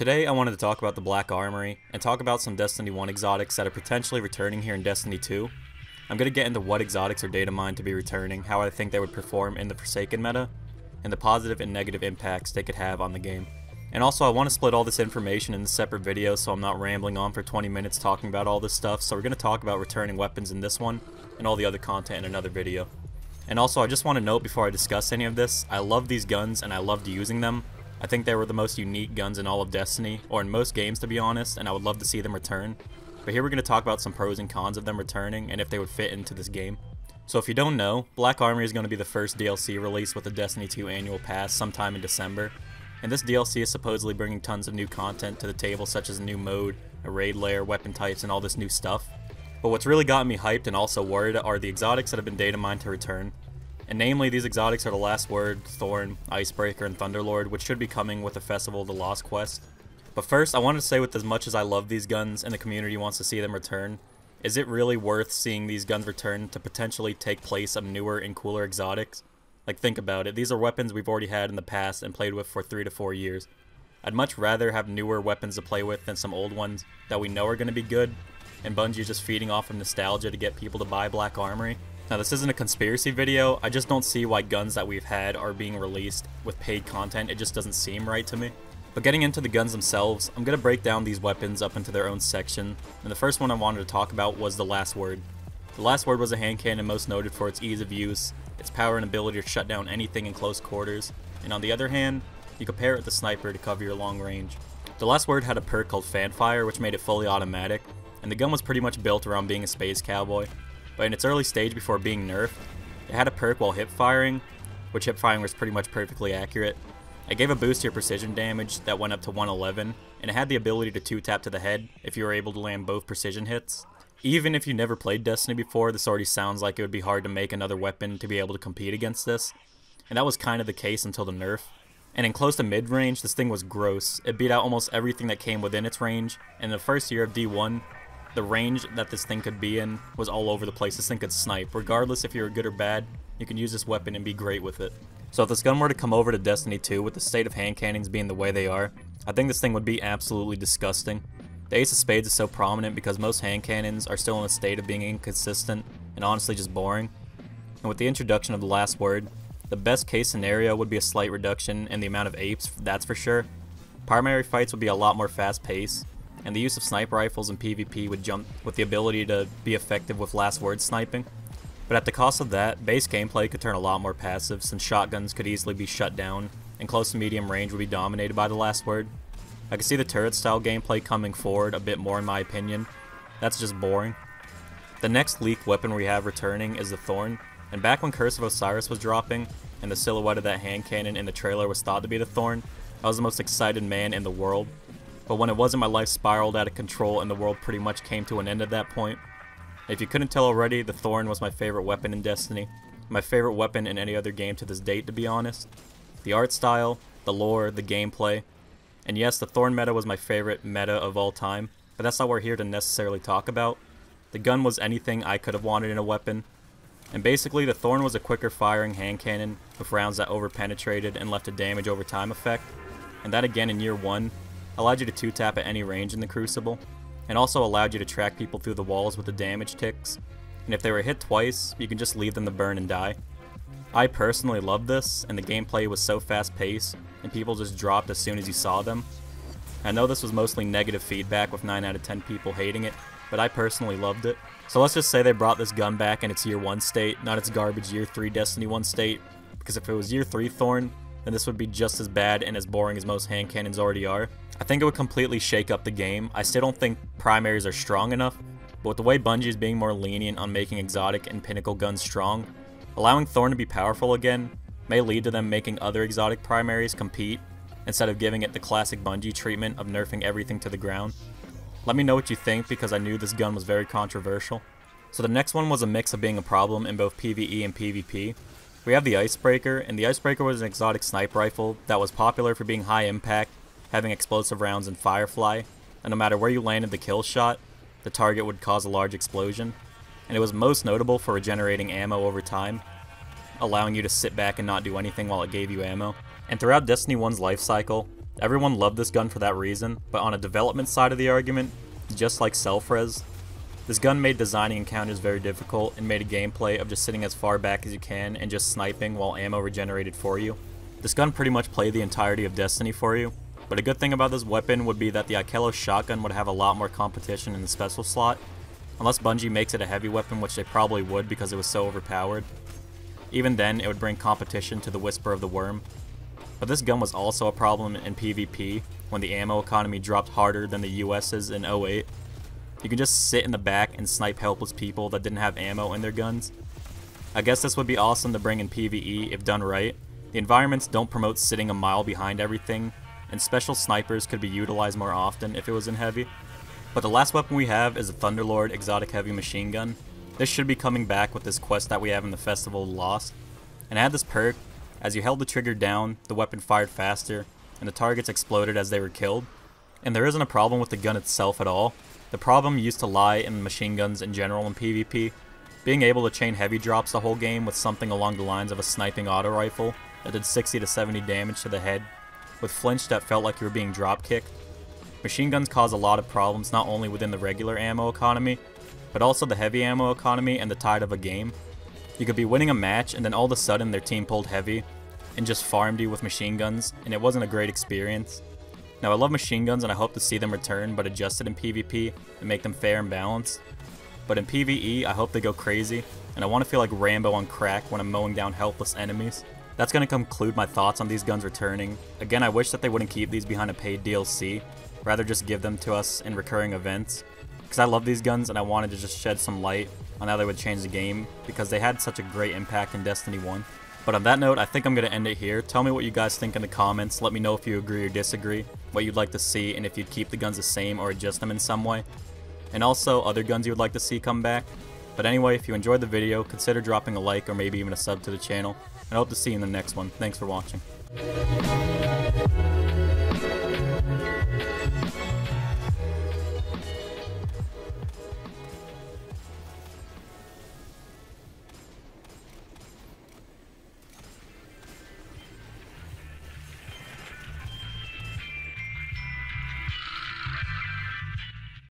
Today I wanted to talk about the Black Armory, and talk about some Destiny 1 exotics that are potentially returning here in Destiny 2. I'm going to get into what exotics are data mined to be returning, how I think they would perform in the Forsaken meta, and the positive and negative impacts they could have on the game. And also I want to split all this information in a separate video so I'm not rambling on for 20 minutes talking about all this stuff, so we're going to talk about returning weapons in this one, and all the other content in another video. And also I just want to note before I discuss any of this, I love these guns and I loved using them. I think they were the most unique guns in all of Destiny, or in most games to be honest, and I would love to see them return. But here we're going to talk about some pros and cons of them returning, and if they would fit into this game. So if you don't know, Black Armory is going to be the first DLC released with the Destiny 2 Annual Pass sometime in December. And this DLC is supposedly bringing tons of new content to the table, such as a new mode, a raid layer, weapon types, and all this new stuff. But what's really gotten me hyped and also worried are the exotics that have been data mined to return. And namely, these exotics are the Last Word, Thorn, Icebreaker, and Thunderlord, which should be coming with the Festival of the Lost quest. But first, I wanted to say, with as much as I love these guns and the community wants to see them return, is it really worth seeing these guns return to potentially take place of newer and cooler exotics? Like, think about it, these are weapons we've already had in the past and played with for 3 to 4 years. I'd much rather have newer weapons to play with than some old ones that we know are going to be good, and Bungie just feeding off of nostalgia to get people to buy Black Armory. Now, this isn't a conspiracy video, I just don't see why guns that we've had are being released with paid content. It just doesn't seem right to me. But getting into the guns themselves, I'm going to break down these weapons up into their own section, and the first one I wanted to talk about was the Last Word. The Last Word was a hand cannon most noted for its ease of use, its power and ability to shut down anything in close quarters, and on the other hand, you could pair it with the sniper to cover your long range. The Last Word had a perk called Fanfire, which made it fully automatic, and the gun was pretty much built around being a space cowboy. But in its early stage before being nerfed, it had a perk while hip firing, which hip firing was pretty much perfectly accurate. It gave a boost to your precision damage that went up to 111, and it had the ability to 2-tap to the head if you were able to land both precision hits. Even if you never played Destiny before, this already sounds like it would be hard to make another weapon to be able to compete against this, and that was kind of the case until the nerf. And in close to mid-range, this thing was gross. It beat out almost everything that came within its range, and in the first year of D1, the range that this thing could be in was all over the place. This thing could snipe. Regardless if you were good or bad, you can use this weapon and be great with it. So if this gun were to come over to Destiny 2 with the state of hand cannons being the way they are, I think this thing would be absolutely disgusting. The Ace of Spades is so prominent because most hand cannons are still in a state of being inconsistent and honestly just boring. And with the introduction of the Last Word, the best case scenario would be a slight reduction in the amount of apes, that's for sure. Primary fights would be a lot more fast paced, and the use of sniper rifles in PvP would jump with the ability to be effective with Last Word sniping. But at the cost of that, base gameplay could turn a lot more passive since shotguns could easily be shut down, and close to medium range would be dominated by the Last Word. I could see the turret style gameplay coming forward a bit more in my opinion. That's just boring. The next leaked weapon we have returning is the Thorn, and back when Curse of Osiris was dropping, and the silhouette of that hand cannon in the trailer was thought to be the Thorn, I was the most excited man in the world. But when it wasn't, my life spiraled out of control and the world pretty much came to an end at that point. If you couldn't tell already, the Thorn was my favorite weapon in Destiny. My favorite weapon in any other game to this date, to be honest. The art style, the lore, the gameplay. And yes, the Thorn meta was my favorite meta of all time, but that's not what we're here to necessarily talk about. The gun was anything I could have wanted in a weapon. And basically, the Thorn was a quicker firing hand cannon with rounds that over-penetrated and left a damage over time effect. And that again in year 1. Allowed you to 2-tap at any range in the Crucible, and also allowed you to track people through the walls with the damage ticks, and if they were hit twice, you can just leave them to burn and die. I personally loved this, and the gameplay was so fast paced, and people just dropped as soon as you saw them. I know this was mostly negative feedback with 9 out of 10 people hating it, but I personally loved it. So let's just say they brought this gun back in its year 1 state, not its garbage year 3 Destiny 1 state, because if it was year 3 Thorn, then this would be just as bad and as boring as most hand cannons already are. I think it would completely shake up the game. I still don't think primaries are strong enough, but with the way Bungie is being more lenient on making exotic and pinnacle guns strong, allowing Thorn to be powerful again may lead to them making other exotic primaries compete, instead of giving it the classic Bungie treatment of nerfing everything to the ground. Let me know what you think, because I knew this gun was very controversial. So the next one was a mix of being a problem in both PvE and PvP. We have the Icebreaker, and the Icebreaker was an exotic sniper rifle that was popular for being high impact, having explosive rounds in Firefly, and no matter where you landed the kill shot, the target would cause a large explosion. And it was most notable for regenerating ammo over time, allowing you to sit back and not do anything while it gave you ammo. And throughout Destiny 1's life cycle, Everyone loved this gun for that reason, but on a development side of the argument, just like self-res, this gun made designing encounters very difficult and made a gameplay of just sitting as far back as you can and just sniping while ammo regenerated for you. This gun pretty much played the entirety of Destiny for you, but a good thing about this weapon would be that the Ikelos shotgun would have a lot more competition in the special slot, unless Bungie makes it a heavy weapon, which they probably would because it was so overpowered. Even then, it would bring competition to the Whisper of the Worm. But this gun was also a problem in PvP, when the ammo economy dropped harder than the US's in 08. You can just sit in the back and snipe helpless people that didn't have ammo in their guns. I guess this would be awesome to bring in PvE if done right. The environments don't promote sitting a mile behind everything, and special snipers could be utilized more often if it was in heavy. But the last weapon we have is a Thunderlord exotic heavy machine gun. This should be coming back with this quest that we have in the Festival of Lost. And it had this perk: as you held the trigger down, the weapon fired faster, and the targets exploded as they were killed. And there isn't a problem with the gun itself at all. The problem used to lie in machine guns in general in PvP. Being able to chain heavy drops the whole game with something along the lines of a sniping auto rifle that did 60 to 70 damage to the head, with flinch that felt like you were being drop kicked. Machine guns cause a lot of problems not only within the regular ammo economy, but also the heavy ammo economy and the tide of a game. You could be winning a match and then all of a sudden their team pulled heavy and just farmed you with machine guns, and it wasn't a great experience. Now, I love machine guns and I hope to see them return, but adjusted in PvP and make them fair and balanced. But in PvE, I hope they go crazy, and I want to feel like Rambo on crack when I'm mowing down helpless enemies. That's going to conclude my thoughts on these guns returning. Again, I wish that they wouldn't keep these behind a paid DLC, rather just give them to us in recurring events. Because I love these guns and I wanted to just shed some light on how they would change the game, because they had such a great impact in Destiny 1. But on that note, I think I'm going to end it here. Tell me what you guys think in the comments. Let me know if you agree or disagree, what you'd like to see, and if you'd keep the guns the same or adjust them in some way. And also, other guns you would like to see come back. But anyway, if you enjoyed the video, consider dropping a like or maybe even a sub to the channel. And I hope to see you in the next one. Thanks for watching.